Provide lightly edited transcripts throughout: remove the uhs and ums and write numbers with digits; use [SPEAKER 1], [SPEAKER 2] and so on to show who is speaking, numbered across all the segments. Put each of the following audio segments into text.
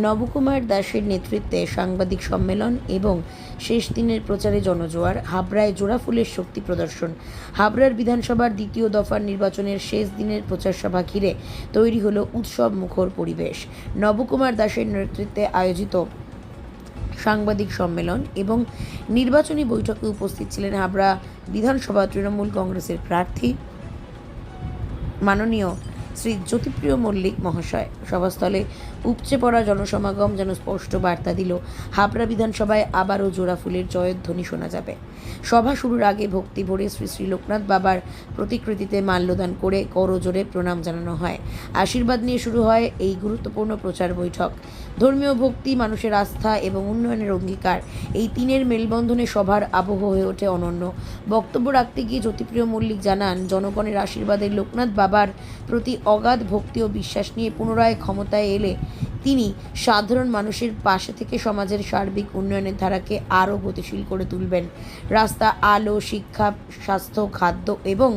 [SPEAKER 1] নবকুমার দাসের নেতৃত্বে সাংবাদিক সম্মেলন এবং শেষ দিনের প্রচারে জনজোয়ার। হাবড়ায় জোড়াফুলের শক্তি প্রদর্শন। হাবড়ার বিধানসভার দ্বিতীয় দফার নির্বাচনের শেষ দিনের প্রচার সভা ঘিরে তৈরি হলো উৎসব মুখর পরিবেশ। নবকুমার দাসের নেতৃত্বে আয়োজিত সাংবাদিক সম্মেলন এবং নির্বাচনী বৈঠকে উপস্থিত ছিলেন হাবড়া বিধানসভা তৃণমূল কংগ্রেসের প্রার্থী মাননীয় শ্রী জ্যোতিপ্রিয় মল্লিক মহাশয়। সভাস্থলে উপচে পড়া জনসমাগম যেন স্পষ্ট বার্তা দিল, হাবড়া বিধানসভায় আবারও জোড়াফুলের জয়ধ্বনি শোনা যাবে। সভা শুরুর আগে ভক্তি ভরে শ্রী শ্রী লোকনাথ বাবার প্রতিকৃতিতে মাল্যদান করে করজোড়ে প্রণাম জানানো হয়। আশীর্বাদ নিয়ে শুরু হয় এই গুরুত্বপূর্ণ প্রচার বৈঠক। ধর্মীয় ভক্তি, মানুষের আস্থা এবং উন্নয়নের অঙ্গীকার, এই তিনের মেলবন্ধনে সভার আবহ হয়ে ওঠে অনন্য। বক্তব্য রাখতে গিয়ে জ্যোতিপ্রিয় মল্লিক জানান, জনগণের আশীর্বাদে লোকনাথ বাবার প্রতি অগাধ ভক্তি ও বিশ্বাস নিয়ে পুনরায় ক্ষমতায় এলে তিনি সাধারণ মানুষের পাশে থেকে সমাজের সার্বিক উন্নয়নের ধারাকে আরও গতিশীল করে তুলবেন। রাস্তা, আলো, শিক্ষা, স্বাস্থ্য, খাদ্য এবং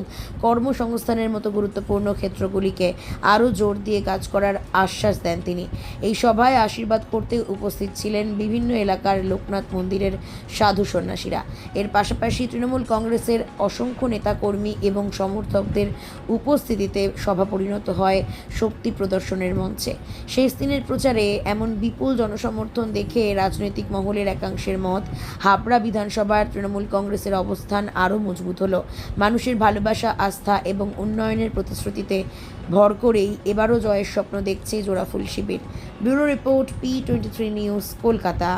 [SPEAKER 1] কর্মসংস্থানের মতো গুরুত্বপূর্ণ ক্ষেত্রগুলিকে আরও জোর দিয়ে কাজ করার আশ্বাস দেন তিনি। এই সভায় আশীর্বাদ করতে উপস্থিত ছিলেন বিভিন্ন এলাকার লোকনাথ মন্দিরের সাধু সন্ন্যাসীরা। এর পাশাপাশি তৃণমূল কংগ্রেসের অসংখ্য নেতাকর্মী এবং সমর্থকদের উপস্থিতিতে সভা পরিণত হয় শক্তি প্রদর্শনের মঞ্চে। শেষ দিনের প্রচারে এমন বিপুল জনসমর্থন দেখে রাজনৈতিক মহলের একাংশের মত, হাবড়া বিধানসভার তৃণমূল কংগ্রেসের অবস্থান আরও মজবুত হলো। মানুষের ভালোবাসা, আস্থা এবং উন্নয়নের প্রতিশ্রুতিতে ভর করেই এবারও জয়ের স্বপ্ন দেখছে জোড়াফুল শিবির। Bureau report, P23 news, Kolkata.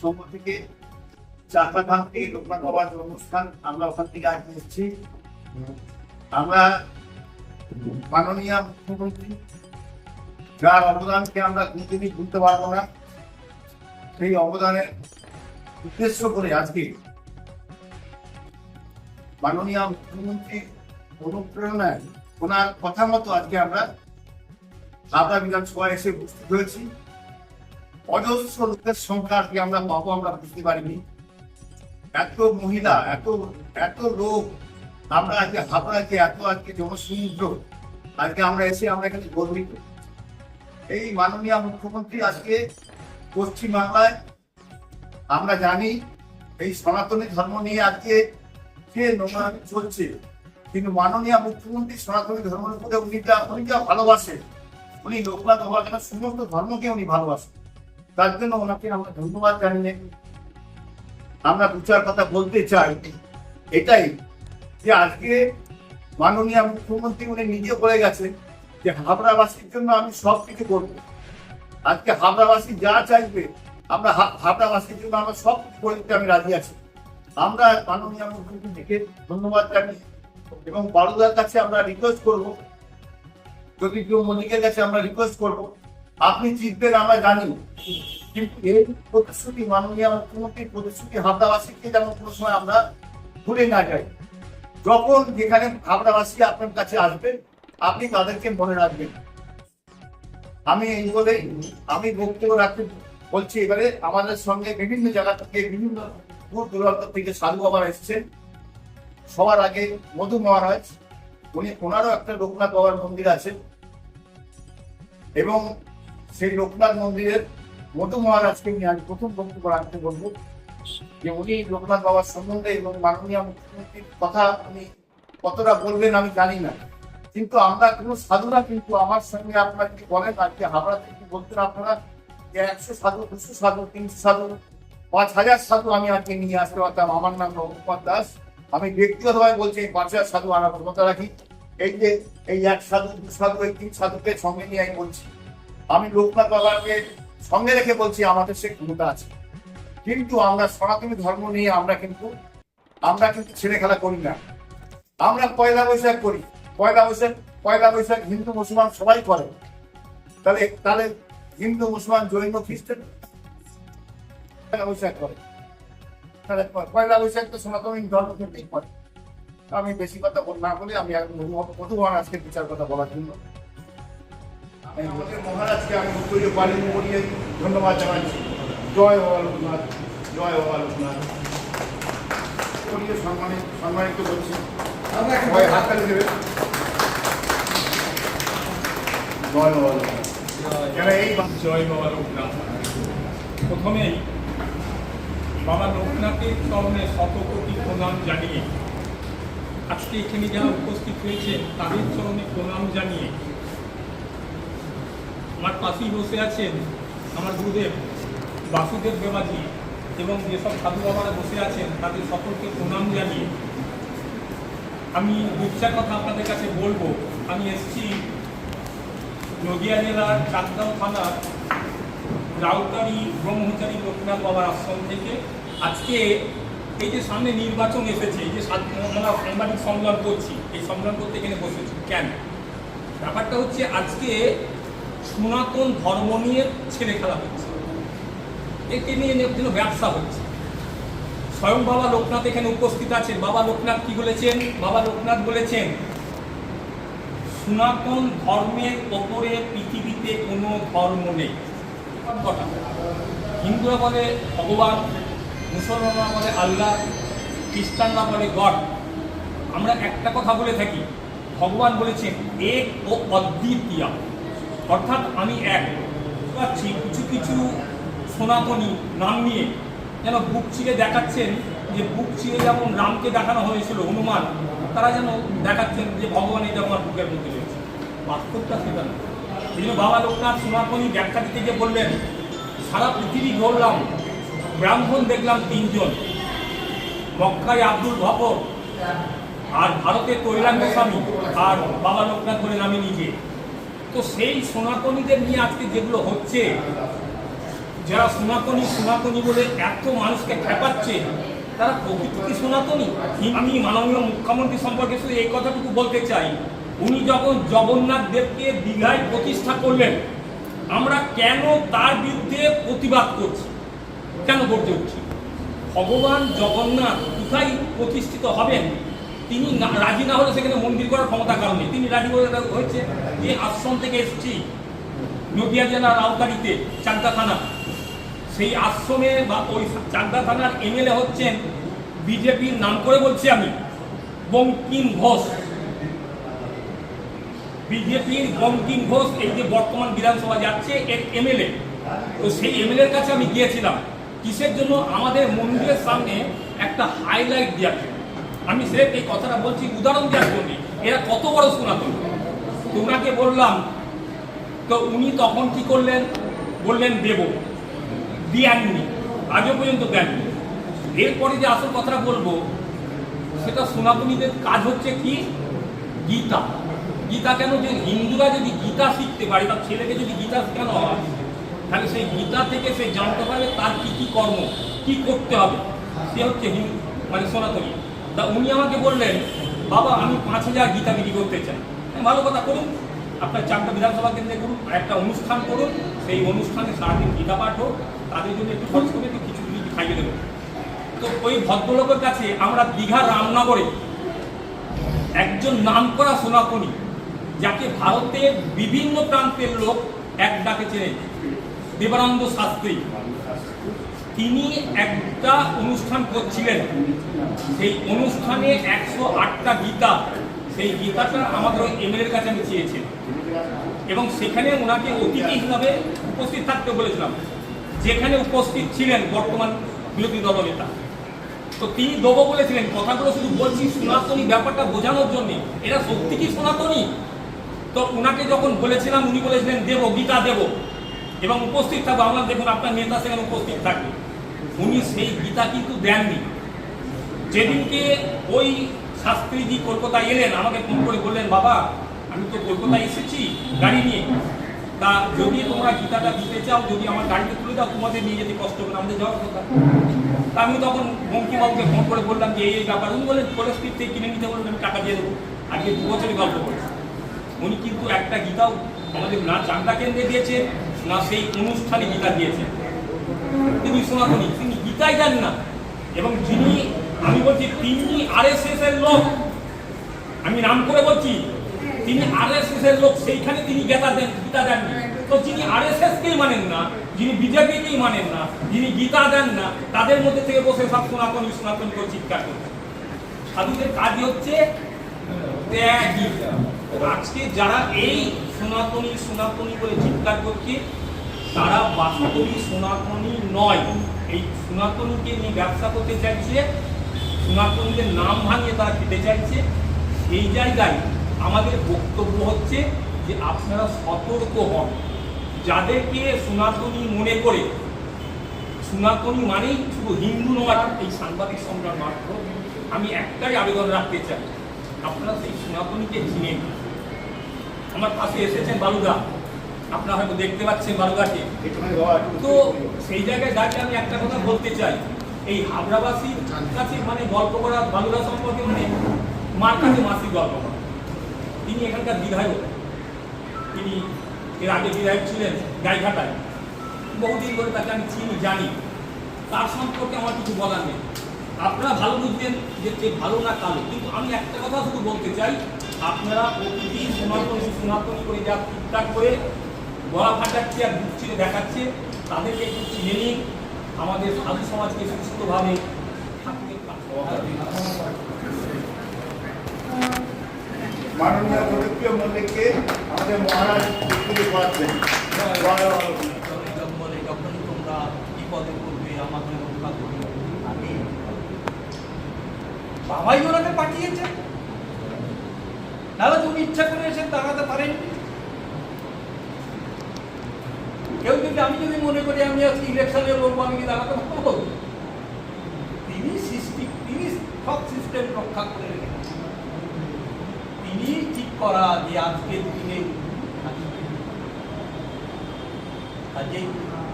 [SPEAKER 2] সংঘ থেকে চাকরাধাম থেকে লোকনাথ বাবার অনুষ্ঠান আমরা ওখান থেকে আগে এসেছি। আমরা মাননীয় মুখ্যমন্ত্রী যার অবদানকে আমরা কোনদিনই ভুলতে পারবো না, সেই অবদানের উদ্দেশ্য করে আজকে মাননীয় মুখ্যমন্ত্রী অনুপ্রেরণায় ওনার কথা মতো আজকে আমরা হাবড়া বিধানসভায় এসে উপস্থিত হয়েছি। অজস্র লোকের সংখ্যা আজকে আমরা পাবো, আমরা বুঝতে পারিনি। এত মহিলা, এত লোক, আমরা আজকে হাবড়াকে এত আজকে জনসমুদ্র আজকে আমরা এসে আমরা এখানে গর্বিত। এই মাননীয় মুখ্যমন্ত্রী আজকে পশ্চিমবাংলায় আমরা জানি এই সনাতনী ধর্ম নিয়ে আজকে যে নোংরামি চলছে, কিন্তু মাননীয় মুখ্যমন্ত্রী সনাতনী ধর্মের উপরে উনি যা ভালোবাসে, উনি লোকনাথ বাবার সমস্ত ধর্মকে উনি ভালোবাসেন। তার জন্য ওনাকে আমরা ধন্যবাদ জানিয়ে আমরা দু চার কথা বলতে চাই। এটাই যে আজকে মাননীয় মুখ্যমন্ত্রী উনি নিজে বলে গেছেন যে হাবড়াবাসীর জন্য আমি সব কিছু করবো। আজকে হাবড়াবাসী যা চাইবে আমরা হাবড়াবাসীর জন্য আমরা সব কিছু করে দিতে আমি রাজি আছি। আমরা মাননীয় মুখ্যমন্ত্রীকে ধন্যবাদ জানি এবং বারুদার কাছে আমরা রিকোয়েস্ট করবো, যদি কেউ মল্লিকের কাছে আমরা রিকোয়েস্ট করবো, আপনি জিতবেন আমরা জানি, কিন্তু এই প্রতিশ্রুতি মাননীয় মুখ্যমন্ত্রীর প্রতিশ্রুতি হাবড়াবাসীকে যেন কোনো সময় আমরা ভুলে না যাই। যখন যেখানে হাবড়াবাসী আপনার কাছে আসবে আপনি তাদেরকে মনে রাখবেন। আমি এই বলেই আমি বক্তব্য রাখতে বলছি। এবারে আমাদের সঙ্গে বিভিন্ন জায়গা থেকে বিভিন্ন দূর দূরান্ত থেকে সাধু বাবা এসছেন। সবার আগে মধু মহারাজ, ওনারও একটা লোকনাথ বাবার মন্দির আছে এবং সেই লোকনাথ মন্দিরের মধু মহারাজকে নিয়ে আজ প্রথম বক্তব্য রাখতে বলবো যে উনি লোকনাথ বাবার সম্বন্ধে এবং মাননীয় মুখ্যমন্ত্রীর কথা উনি কতটা বলবেন আমি জানি না, কিন্তু আমরা কোনো সাধুরা কিন্তু আমার সঙ্গে আপনারা যদি বলেন আজকে হাবড়া থেকে বলতেন আপনারা যে 100 সাধু, 200 সাধু, 300 সাধু, 5000 সাধু আমি আজকে নিয়ে আসতে পারতাম। আমার নাম নবকুমার দাস। আমি ব্যক্তিগতভাবে বলছি এই 5000 সাধু আনার ক্ষমতা রাখি। এই যে এই 1 সাধু, 2 সাধু, এই 3 সাধুকে সঙ্গে নিয়ে আমি বলছি, আমি লোকনাথ বাবাকে সঙ্গে রেখে বলছি আমাদের সে ক্ষমতা আছে। কিন্তু আমরা সনাতনী ধর্ম নিয়ে আমরা কিন্তু ছেলে খেলা করি না। আমরা পয়লা বৈশাখ করি। পয়লা বৈশাখ হিন্দু মুসলমান সবাই করে। তাহলে হিন্দু মুসলমান জৈন খ্রিস্টান পয়লা বৈশাখ করে, তাহলে পয়লা বৈশাখ তো সনাতনী ধর্ম কেন্দ্রিক করে। আমি বেশি কথা না বলে আমি মধুবান আজকে বিচার কথা বলার জন্য আমাদের মহারাজকে আমি উত্তরীয় বাড়ি বলিয়ে ধন্যবাদ জানাচ্ছি। জয় বাবা লোকনাথ, জয় বাবা লোকনাথ বলিয়ে সম্মানিত করছি। সবাই হাততালি দেবে। জয় বাবা লোকনাথ।
[SPEAKER 3] জয় বাবা লোকনাথ। প্রথমেই বাবা লোকনাথের চরণে শতকোটি প্রণাম জানিয়ে আজকে এখানে যারা উপস্থিত হয়েছেন তাদের চরণে প্রণাম জানিয়ে আমার পাশেই বসে আছেন আমার গুরুদেব বাসুদেব দেবাজি এবং যেসব সাধু বাবারা বসে আছেন তাদের সকলকে প্রণাম জানিয়ে আমি দুঃখের কথা আপনাদের কাছে বলবো। আমি এসেছি নদিয়া জেলার চাকদাও থানার রাউতারি ব্রহ্মচারী লোকনাথ বাবার আশ্রম থেকে। আজকে এই যে সামনে নির্বাচন এসেছে, এই যে আমরা সাংবাদিক সম্মেলন করছি, এই সম্মেলন করতে এখানে বসেছি কেন? ব্যাপারটা হচ্ছে আজকে সনাতন ধর্ম নিয়ে ছেলে খেলা হচ্ছে, একে নিয়ে যেন ব্যবসা হচ্ছে। স্বয়ং বাবা লোকনাথ এখানে উপস্থিত আছেন। বাবা লোকনাথ কি বলেছেন? বাবা লোকনাথ বলেছেন সনাতন ধর্মের ওপরে পৃথিবীতে কোনো ধর্ম নেই। হিন্দুরা বলে ভগবান, মুসলমানরা বলে আল্লাহ, খ্রিস্টানরা বলে গড। আমরা একটা কথা বলে থাকি, ভগবান বলেছেন এক ও অদ্বিতীয়, অর্থাৎ আমি এক। পাচ্ছি কিছু কিছু সনাতনী নাম নিয়ে যেন বুক চিরে দেখাচ্ছেন, যে বুক চিরে যেমন রামকে দেখানো হয়েছিল হনুমান, তারা যেন দেখাচ্ছেন যে ভগবান এটা আমার বুকের মধ্যে রয়েছে। বাস্তবটা সেটা না। এই জন্য বাবা লোকনাথ সনাতনী ব্যাখ্যা দিতে গিয়ে বললেন সারা পৃথিবী ঘুরলাম, ব্রাহ্মণ দেখলাম 3 জন, মক্কায় আব্দুল ভকর, আর ভারতে কৈলাস গোস্বামী, আর বাবা লোকনাথ বলেন আমি নিজে। তো সেই সনাতনীদের নিয়ে আজকে যেগুলো হচ্ছে, যারা সনাতনী বলে এত মানুষকে খেপাচ্ছে, তারা প্রকৃত কি সনাতনী? আমি মাননীয় মুখ্যমন্ত্রী সম্পর্কে শুধু এই কথাটুকু বলতে চাই, উনি যখন জগন্নাথ দেবকে দীঘায় প্রতিষ্ঠা করলেন, আমরা কেন তার বিরুদ্ধে প্রতিবাদ করছি, কেন করতে উঠছি? ভগবান জগন্নাথ কোথায় প্রতিষ্ঠিত হবেন, তিনি রাজি না হলে সেখানে মন্দির করার ক্ষমতা কারণে তিনি রাজি হয়েছে। যে আশ্রম থেকে এসেছি নদিয়া জেলার রাউতারিতে চাকদা থানা, সেই আশ্রমে বা ওই চাকদা থানার এমএলএ হচ্ছেন বিজেপির, নাম করে বলছি আমি, বঙ্কিম ঘোষ। বিজেপির বঙ্কিম ঘোষ এই যে বর্তমান বিধানসভা যাচ্ছে এর এমএলএ। তো সেই এমএলএর কাছে আমি গিয়েছিলাম কিসের জন্য? আমাদের মন্দিরের সামনে একটা হাইলাইট দেওয়ার জন্য। আমি সেটা এই কথাটা বলছি উদাহরণ দেওয়ার জন্য, এরা কত বড় সনাতন। তো ওনাকে বললাম, তো উনি তখন কি করলেন? বললেন দেব, দেননি, আজও পর্যন্ত দেননি। এরপরে যে আসল কথাটা বলবো, সেটা সনাতনীদের কাজ হচ্ছে কি? গীতা। গীতা কেন? যে হিন্দুরা যদি গীতা শিখতে পারে, তার ছেলেকে যদি গীতা শেখানো হয়, তাহলে সেই গীতা থেকে সে জানতে পারবে তার কি কি কর্ম, কি করতে হবে। সে হচ্ছে হিন্দু, মানে সনাতনী। তা উনি আমাকে বললেন, বাবা আমি 5000 গীতা বিক্রি করতে চাই। ভালো কথা, করুন, আপনার চাকদা বিধানসভা কেন্দ্রে করুন, একটা অনুষ্ঠান করুন, সেই অনুষ্ঠানে সারাদিন গীতা পাঠ হোক, তাদের জন্য একটু খরচ করে একটু কিছু খাইয়ে দেবেন। তো ওই ভদ্রলোকের কাছে আমরা দীঘার রামনগরে একজন নামকরা সনাতনী, যাকে ভারতের বিভিন্ন প্রান্তের লোক এক ডাকে চেনে, দেবানন্দ শাস্ত্রী, তিনি একটা অনুষ্ঠান করছিলেন। সেই অনুষ্ঠানে 108টা গীতা, সেই গীতাটা আমাদের ওই এমএলএর কাছে আমি চেয়েছি, এবং সেখানে ওনাকে অতিথি হিসাবে উপস্থিত থাকতে বলেছিলাম, যেখানে উপস্থিত ছিলেন বর্তমান বিরোধী দলনেতা। তো তিনি দেবো বলেছিলেন। কথাগুলো শুধু বলছি সনাতনী ব্যাপারটা বোঝানোর জন্য, এরা সত্যি কি সনাতনী? তো ওনাকে যখন বলেছিলাম, উনি বলেছিলেন দেব, গীতা দেব, এবং উপস্থিত থাকবো। আমরা দেখুন আপনার নেতা সেখানে উপস্থিত থাকবে, উনি সেই গীতা কিন্তু দেননি। যেদিনকে ওই শাস্ত্রীজি কলকাতায় এলেন, আমাকে ফোন করে বললেন, বাবা আমি তো কলকাতায় এসেছি গাড়ি নিয়ে, তা যদি তোমরা গীতাটা দিতে চাও, যদি আমার গাড়িতে তুলে দাও, তোমাদের নিয়ে যেতে কষ্ট করে আমাদের যাওয়ার কথা। তা আমি তখন বঙ্কিমবাবুকে ফোন করে বললাম যে এই ব্যাপার। উনি বললেন কলেজ স্ট্রিট থেকে কিনে নিতে বললেন, আমি টাকা দিয়ে দেবো। আজকে 2 বছরই গল্প করেছি। উনি কিন্তু একটা গীতাও আমাদের না চান্দা কেন্দ্রে দিয়েছে, না সেই অনুষ্ঠানে গীতা দিয়েছে। তিনি সনাতনী, তিনি গীতাই দেন না। এবং যিনি, আমি বলছি তিনি RSS এর লোক, আমি নাম করে বলছি, তিনি RSS এর লোক, সেইখানে তিনি গীতা দেন। তো যিনি RSS কেই মানেন না, যিনি বিজেপিকেই মানেন না, যিনি গীতা দেন না, তাদের মধ্যে থেকে বসে সব সনাতনী সনাতনী করে চিৎকার করছে। সাধুদের কাজই হচ্ছে ত্যাগী। আজকে যারা এই সনাতনী সনাতনী বলে চিৎকার করছে, তারা বাস্তবিক সনাতনী নয়। এই সনাতনীকে নিয়ে ব্যবসা করতে চাইছে, সনাতনীদের নাম ভাঙিয়ে তারা খেতে চাইছে। এই জায়গায় আমাদের বক্তব্য হচ্ছে যে আপনারা সতর্ক হন। যাদেরকে সনাতনী মনে করে, সনাতনী মানেই শুধু হিন্দু নয়, এই সাংবাদিক সম্রাট মাত্র, আমি একটাই আবেদন রাখতে চাই, আপনারা সেই সনাতনীকে চিনে নিন। আমার পাশে এসেছেন বালুদা, আপনারা হয়তো দেখতে পাচ্ছেন বালুদাকে। তো সেই জায়গায় দাঁড়িয়ে আমি একটা কথা বলতে চাই, এই হাবড়াবাসীর কাছে মানে গল্প করা বালুদা সম্পর্কে, মানে মার কাছে মাসির গল্প করা। তিনি এখানকার বিধায়ক, তিনি এর আগে বিধায়ক ছিলেন গাইঘাটায়। বহুদিন ধরে তাকে আমি চিনি, জানি, তার সম্পর্কে আমার কিছু বলার নেই। আপনারা ভালো বুঝবেন যে কে ভালো না কালো, কিন্তু আমি একটা কথা শুধু বলতে চাই, আপনারা প্রতিদিন সনাতনী সনাতনী করে যা ঠিকঠাক করে গলা ফাটাচ্ছে আর বুক চিরে দেখাচ্ছে, তাদেরকে একটু চিনে নিন। আমাদের সাধু সমাজকে সুস্থভাবে ঠাকুরের
[SPEAKER 2] মাননীয় জনপ্রিয় মল্লিককে আমাদের মহারাজ করাচ্ছেন।
[SPEAKER 4] যখন তোমরা বিপদে পড়বে আমাকে রক্ষা করবে। আমি বাবাই ওনাকে পাঠিয়েছে, নাহলে তুমি ইচ্ছা করে এসে দাঁড়াতে পারেন। কেউ যদি, আমি যদি মনে করি আমি আজকে ইলেকশনে লড়বো, আমি কি দাঁড়াতে পারবো? তিনি সব সিস্টেম রক্ষা করে রেখেছেন। তিনি ঠিক করা যে আজকের দিনে কাজেই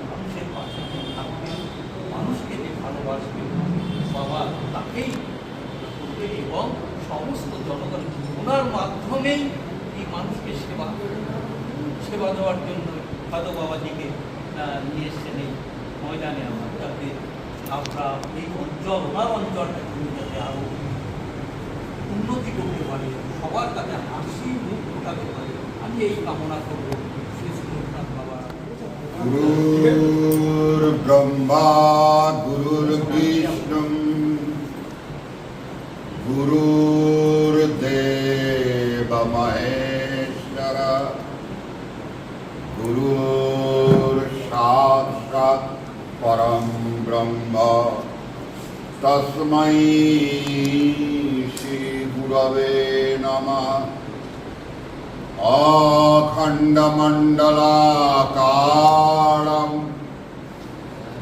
[SPEAKER 4] মানুষের পাশে থাকবে, মানুষকে যে ভালোবাসবে, বাবা তাকেই করবে এবং সমস্ত জনগণ ওনার মাধ্যমেই এই মানুষকে সেবা দেওয়ার জন্য সাধু বাবাজিকে নিয়ে এসছেন এই ময়দানে। আমার যাতে আমরা এই অঞ্চল, ওনার অঞ্চলটা যাতে আরও উন্নতি করতে পারে, সবার কাছে হাসি মুখ ফোটাতে পারে, আমি এই কামনা করবো।
[SPEAKER 5] গুরুর ব্রহ্মা গুরুর্বিষ্ণু গুরুর্দেব মহেশ্বর গুরুর সাক্ষাৎ পরম ব্রহ্ম তস্मै শ্রী গুরবে নমঃ। अखण्डमण्डलाकारं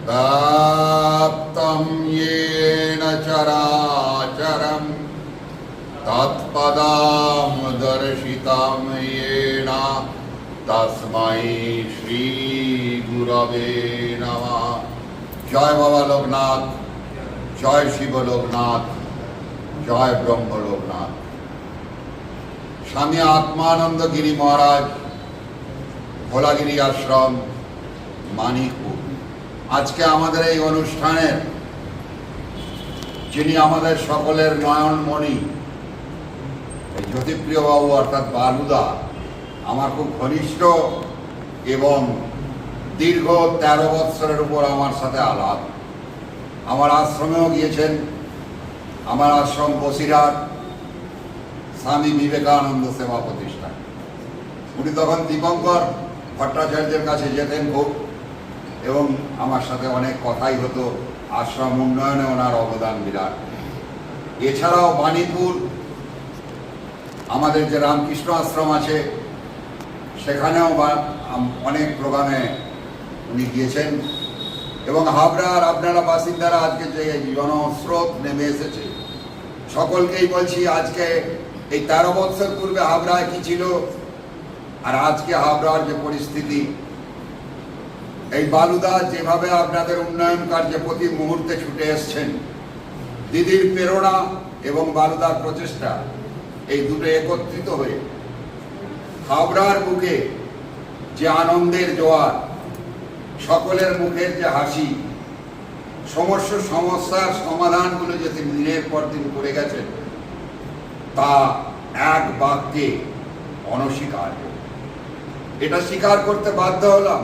[SPEAKER 5] व्याप्तं येन चराचरं तत्पदं दर्शितं येन तस्मै श्रीगुरवे नमः। जय बाबा लोकनाथ, जय शिव लोकनाथ, जय ब्रह्म लोकनाथ। স্বামী আত্মানন্দ গিরি মহারাজ, ভোলাগিরি আশ্রম, মানিকপুর। আজকে আমাদের এই অনুষ্ঠানের যিনি আমাদের সকলের নয়নমণি, এই জ্যোতিপ্রিয় বাবু অর্থাৎ বালুদা, আমার খুব ঘনিষ্ঠ এবং দীর্ঘ 13 বৎসরের উপর আমার সাথে আলাপ। আমার আশ্রমেও গিয়েছেন। আমার আশ্রম বসিরহাট, স্বামী বিবেকানন্দ সেবা প্রতিষ্ঠান। উনি তখন দীপঙ্কর ভট্টাচার্যের কাছে যেতেন খুব, এবং আমার সাথে অনেক কথাই হতো। আশ্রম উন্নয়নে ওনার অবদান বিরাট। এছাড়াও বাণীপুর আমাদের যে রামকৃষ্ণ আশ্রম আছে, সেখানেও অনেক প্রোগ্রামে উনি গিয়েছেন। এবং হাবড়ার আপনারা বাসিন্দারা আজকে যে জনস্রোত নেমে এসেছে, সকলকেই বলছি আজকে এই 13 বছর পূর্বে হাবড়ায় কি ছিল আর আজকে হাবড়ার যে পরিস্থিতি, এই বালুদা যেভাবে আপনাদের উন্নয়ন কার্যে প্রতি মুহূর্তে ছুটে এসছেন, দিদির প্রেরণা এবং বালুদার প্রচেষ্টা এই দুটো একত্রিত হয়ে হাবড়ার বুকে যে আনন্দের জোয়ার, সকলের মুখের যে হাসি, সমস্ত সমস্যার সমাধানগুলো যে তিনি দিনের পর দিন করে গেছেন, তা এক বাক্যে অনস্বীকার্য। এটা স্বীকার করতে বাধ্য হলাম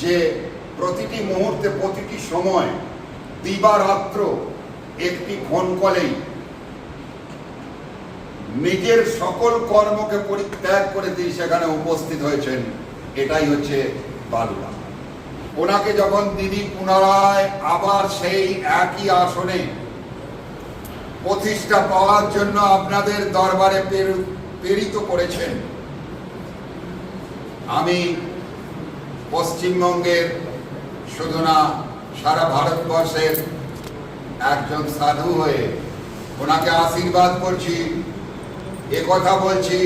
[SPEAKER 5] যে প্রতিটি মুহূর্তে, প্রতিটি সময়, দিবারাত্র একটি ফোন কলেই নিজের সকল কর্মকে পরিত্যাগ করে তিনি সেখানে উপস্থিত হয়েছেন। এটাই হচ্ছে বালুদা। ওনাকে যখন দিদি পুনরায় আবার সেই একই আসনে প্রতিষ্ঠা পাওয়ার জন্য আপনাদের দরবারে প্রেরিত করেছেন, আমি পশ্চিমবঙ্গের শুধু না সারা ভারতবর্ষের একজন সাধু হয়ে ওনাকে আশীর্বাদ করছি। একথা বলছি,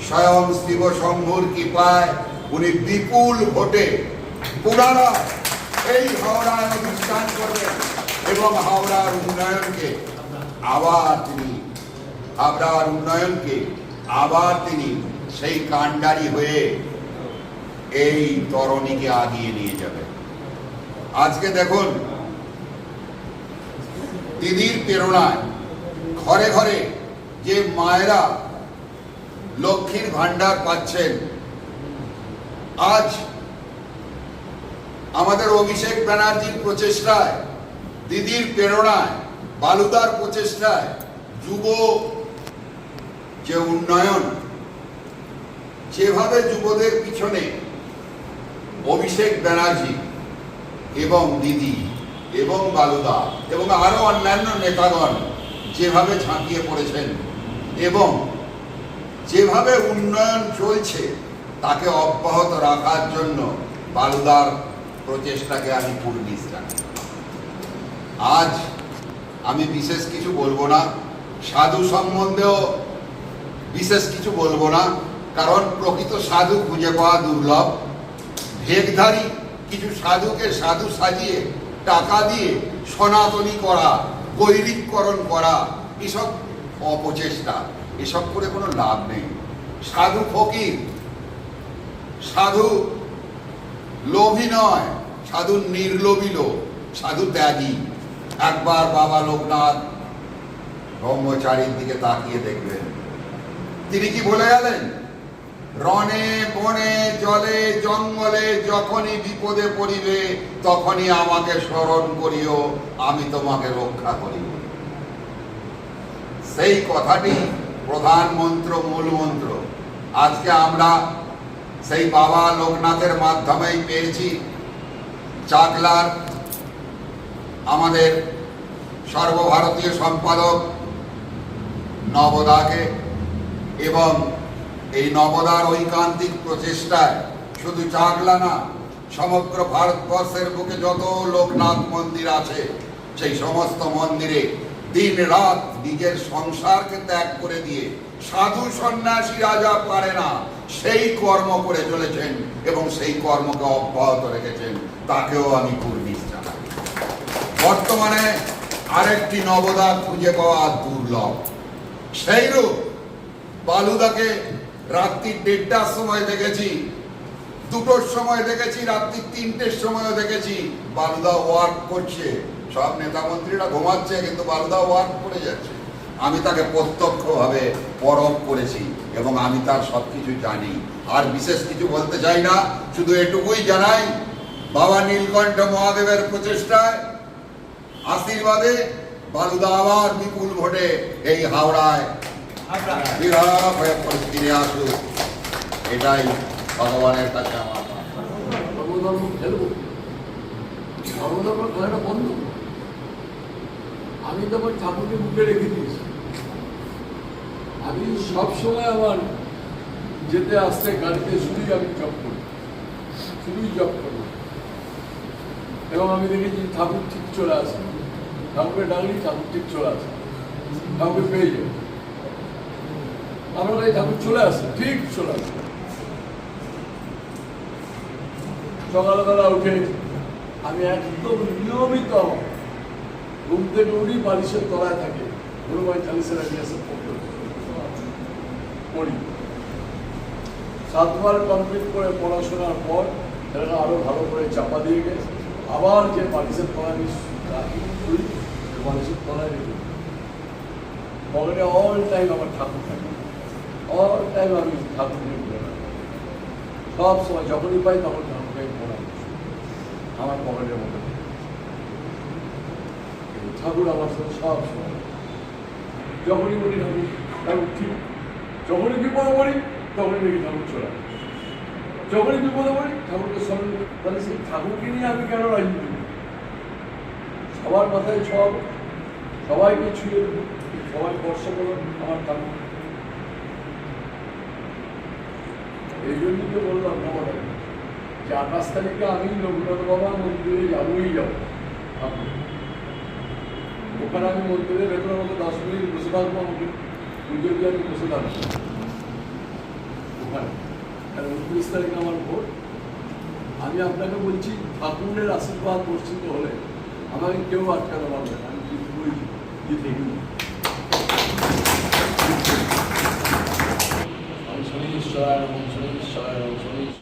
[SPEAKER 5] স্বয়ং শিব শম্ভুর কৃপায় উনি বিপুল ভোটে পুনরায় এই হাওড়ায় অনুষ্ঠান করবেন এবং হাওড়ার উন্নয়নকে আবার তিনি সেই কাণ্ডারি হয়ে এই তরণীকে আগিয়ে নিয়ে যাবেন। আজকে দেখুন, দিদির প্রেরণায় ঘরে ঘরে যে মায়েরা লক্ষ্মীর ভান্ডার পাচ্ছেন, আজ আমাদের অভিষেক ব্যানার্জির প্রচেষ্টায়, দিদির প্রেরণায়, বালুদার প্রচেষ্টায় যুব যে উন্নয়ন, যেভাবে যুবদের পিছনে অভিষেক ব্যানার্জি এবং দিদি এবং বালুদা এবং আরো অন্যান্য নেতাগণ যেভাবে ঝাঁপিয়ে পড়েছেন এবং যেভাবে উন্নয়ন চলছে, তাকে অব্যাহত রাখার জন্য বালুদার প্রচেষ্টাকে আমি কুর্নিশ জানাই। আজ আমি বিশেষ কিছু বলবো না, সাধু সম্বন্ধেও বিশেষ কিছু বলবো না, কারণ প্রকৃত সাধু খুঁজে পাওয়া দুর্লভ। ভেগধারী কিছু সাধুকে সাধু সাজিয়ে টাকা দিয়ে সনাতনী করা, গৈরিককরণ করা, এসব অপচেষ্টা, এসব করে কোনো লাভ নেই। সাধু ফকির, সাধু লোভী নয়, সাধু নির্লোভী লোক, সাধু ত্যাগী। একবার বাবা লোকনাথ ব্রহ্মচারীর দিকে তাকিয়ে দেখবেন, তিনি কি বলে গেলেন? রণে বনে জলে জঙ্গলে যখনই বিপদে পড়িবে, তখনই আমাকে স্মরণ করিও, আমি তোমাকে রক্ষা করিব। সেই কথাটি প্রধান মন্ত্র, মূল মন্ত্র। আজকে আমরা সেই বাবা লোকনাথের মাধ্যমেই পেয়েছি চাকলার আমাদের সর্বভারতীয় সম্পাদক নবদাকে, এবং এই নবদার ঐকান্তিক প্রচেষ্টায় শুধু চাকলা না, সমগ্র ভারতবর্ষের বুকে যত লোকনাথ মন্দির আছে, সেই সমস্ত মন্দিরে দিন রাত নিজের সংসারকে ত্যাগ করে দিয়ে সাধু সন্ন্যাসীরা যা পারে না, সেই কর্ম করে চলেছেন এবং সেই কর্মকে অব্যাহত রেখেছেন, তাকেও আমি কুর্নিশ জানাই। বর্তমানে আরেকটি নবদা খুঁজে পাওয়া দুর্লভ। সেইরূপ বালুদাকে রাত্রি 1:30টার সময় দেখেছি, 2টোর সময় দেখেছি, রাত্রি 3টের সময়ও দেখেছি। বালুদা ওয়ার্ক করছে, সব নেতা মন্ত্রীরা ঘুমাচ্ছে, কিন্তু বালুদা ওয়ার্ক করে যাচ্ছে। আমি তাকে প্রত্যক্ষভাবে পরখ করেছি এবং আমি তার সবকিছু জানি। আর বিশেষ কিছু বলতে চাই না, শুধু এটুকুই জানাই, বাবা নীলকণ্ঠ মহাদেবের প্রচেষ্টায়, আশীর্বাদে বালুদা আবার বিপুল ভোটে এই হাওড়ায় বিরাট হয়ে ফিরে আসুক, এটাই ভগবানের কাছে আমার।
[SPEAKER 6] আমি তো আমার ঠাকুরকে বুকে রেখে দিয়েছি। আমি সবসময় আমার যেতে আসতে গাড়িতে শুধুই আমি জপ করি, শুধুই জপ করি। এবং আমি দেখেছি ঠাকুর ঠিক চলে আসে, ঠাকুরকে ডাকলেই ঠাকুর ঠিক চলে আসে, ঠাকুরকে পেয়ে যাবে। আমরা এই ঠাকুর চলে আসে, ঠিক চলে আসে। সকালবেলা উঠে আমি একদম নিয়মিত ঘুম থেকে উঠি বালিশের তলায় থাকে হনুমান চালিসের আমি এসে পড়ি 7 বার কমপ্লিট করে পড়াশোনার পর সেটাকে আরো ভালো করে চাপা দিয়ে গেছে আবার যে বালিশের তলায় আমি রাখি করি বালিশের তলায় রেখে পকেটে অল টাইম আমার ঠাকুর থাকে অল টাইম আমি ঠাকুর নিয়ে ঘুরে বেড়াই। সব সময় যখনই পাই তখন ঠাকুরকে পড়াই আমার পকেটের মধ্যে ঠাকুর আমার সাথে সব সময় যখনই বলি ঠাকুর ঠাকুর ঠিক যখনই বিপদে পড়ি তখনই দেখি ঠাকুর চলে আসে। যখনই বিপদে পড়ি ঠাকুরকে স্মরণ করি তাহলে সেই ঠাকুরকে নিয়ে আমি কেন রাজনীতি করি? সবার মাথায় সব সবাইকে ছুঁয়ে দেবো সবাই স্পর্শ করো আমার ঠাকুর। এই জন্যই তো বললাম আমাদের যে 28 তারিখে আমি রঘুনাথ বাবা মন্দিরে যাবোই যাবো ওখানে আমি মন্দিরের ভেতরে আমাকে 10 মিনিট বসে থাকবো আমাকে পুজো দিয়ে আমি বসে থাকবো ওখানে। আর 29 তারিখে আমার ভোট। আমি আপনাকে বলছি ঠাকুরের আশীর্বাদ বর্ষিত হলে আমাকে কেউ আটকাতে পারবে না। আমি জিতবই জিতে